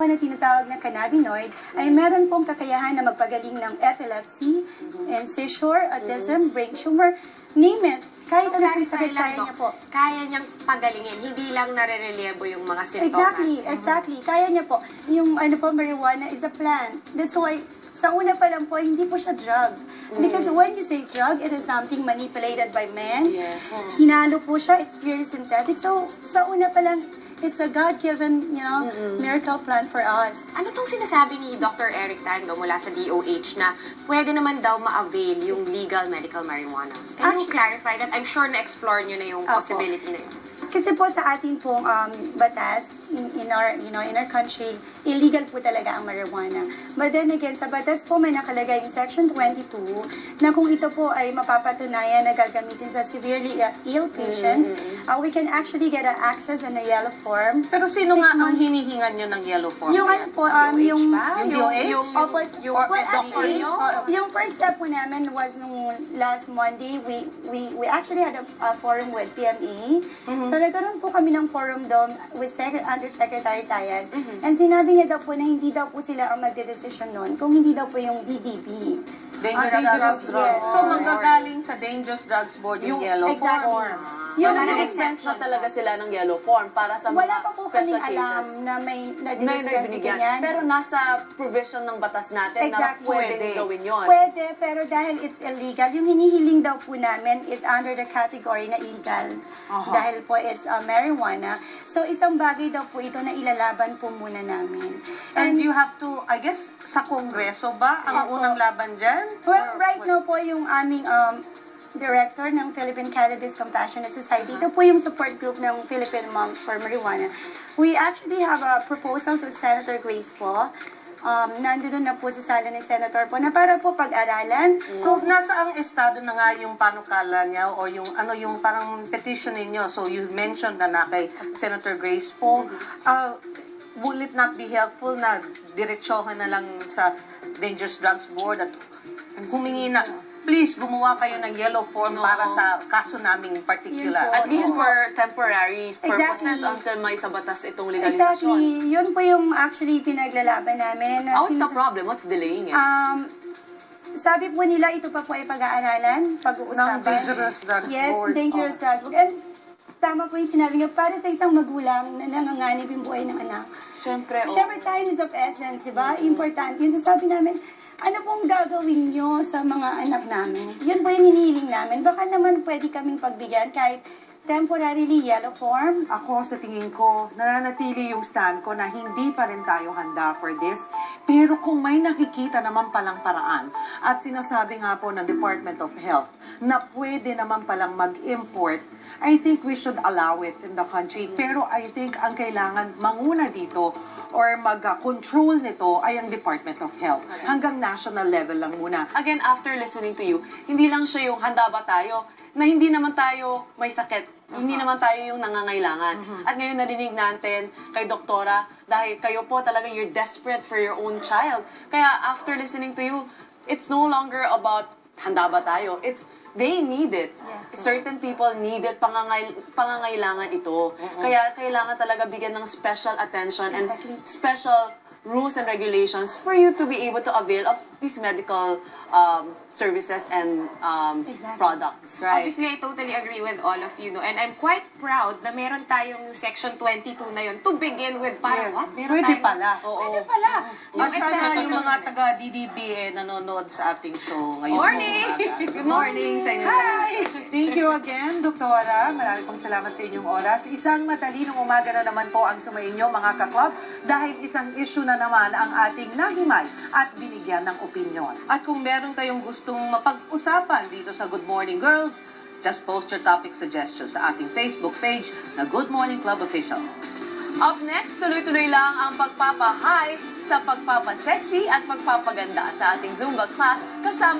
na tinatawag na cannabinoid ay meron pong kakayahan na magpagaling ng epilepsy, and seizure, autism, brain tumor, name it. Kahit ano pong sakit kaya niya po. Kaya niyang pagalingin, hindi lang nare-reliebo yung mga sintomas. Exactly. Kaya niya po. Yung marijuana is a plant. That's why, sa una pa lang po, hindi po siya drug. Because when you say drug, it is something manipulated by men. Yes. Hinalo po siya, it's pure synthetic. So, sa una pa lang, it's a God-given, miracle plant for us. Ano tong sinasabi ni Dr. Eric Tando mula sa DOH na pwede naman daw ma-avail yung legal medical marijuana? Can you clarify that? I'm sure na-explore nyo na yung possibility na yun. Kasi po sa ating pong batas, in our country, illegal po talaga ang marijuana. But then again, sa batas po may nakalagay in Section 22 na kung ito po ay mapapatunayan na gagamitin sa severely ill patients, we can actually get access in a yellow form. Pero sino nga ang hinihingan nyo ng yellow form? Yung ano po, yung DOH? yung first step po namin was nung last Monday, we actually had a forum with PME. So nagkaroon po kami ng forum doon with Undersecretary Tayag. And sinabi niya daw po na hindi daw po sila ang magdedesisyon noon kung hindi daw po yung DDB. Dangerous drugs. Yes. So magagaling sa Dangerous Drugs Board yung yellow form. Yung Nag-expense na talaga sila ng yellow form para sa mga wala pa po special kaming alam cases. na may May na-discuss binigyan. ganyan. Pero nasa provision ng batas natin na Exactly. pwedeng gawin yun. Pwede, pero dahil it's illegal, yung hinihiling daw po namin is under the category na illegal. Dahil po it's marijuana. So isang bagay daw po ito na ilalaban po muna namin. And you have to, I guess, sa Kongreso ba ang unang laban dyan? Well, right now po yung aming director ng Philippine Cannabis Compassionate Society, ito po yung support group ng Philippine Moms for Marijuana. We actually have a proposal to Senator Grace po. Nandun na po sa sala ni Senator po na para po pag-aralan. So, nasa ang estado na nga yung panukala niya o yung yung parang petition ninyo. So, you mentioned na kay Senator Grace po. Will it not be helpful na diretsohan na lang sa Dangerous Drugs Board at humingi na, please, gumawa kayo ng yellow form para sa kaso naming particular. Yun po. At least for temporary purposes Exactly. until may sa batas itong legalisasyon. Exactly. Yun po yung actually pinaglalaban namin. What's the problem? What's delaying it? Sabi po nila, ito pa po ay pag-aaralan, pag-uusapan. Ng Dangerous Drugs Yes, Board. Dangerous Drugs Board. And tama po yung sinabi niyo, para sa isang magulang na nanganganib yung buhay ng anak. Siyempre, Siyempre, time is of essence, di ba? Importante. Yung sasabi namin, ano pong gagawin nyo sa mga anak namin? Yun po yung hinihiling namin. Baka naman pwede kaming pagbigyan kahit temporarily yellow form. Ako sa tingin ko, nananatili yung stand ko na hindi pa rin tayo handa for this. Pero kung may nakikita naman palang paraan at sinasabi nga po ng Department of Health na pwede naman palang mag-import, I think we should allow it in the country. Pero I think ang kailangan manguna dito or mag-control nito ay ang Department of Health. Hanggang national level lang muna. again, after listening to you, hindi lang siya yung handa ba tayo, na hindi naman tayo may sakit, hindi naman tayo yung nangangailangan. At ngayon narinig natin kay Doktora, dahil kayo po talaga you're desperate for your own child. Kaya after listening to you, it's no longer about handa ba tayo, it's they need it. Certain people need it, pangangailangan ito. Kaya kailangan talaga bigyan ng special attention and special rules and regulations for you to be able to avail of these medical services and products. Right? Obviously, I totally agree with all of you, no? And I'm quite proud na meron tayong Section 22 na yun to begin with. Para what? Meron Pwede tayong- pala. Pwede pala. At sana yung mga taga-DDB nanonood sa ating show ngayon. Morning! Good morning sa inyo. Hi! Thank you again, Doktora. Maraming pong salamat sa inyong oras. Isang matalinong umaga na naman po ang sumainyo, mga kaklub, dahil isang issue na naman ang ating nahimay at binigyan ng opinyon. At kung meron kayong gustong mapag-usapan dito sa Good Morning Girls, just post your topic suggestions sa ating Facebook page na Good Morning Club Official. Up next, tuloy-tuloy lang ang pagpapa-high sa pagpapa-sexy at pagpapaganda sa ating Zumba class kasama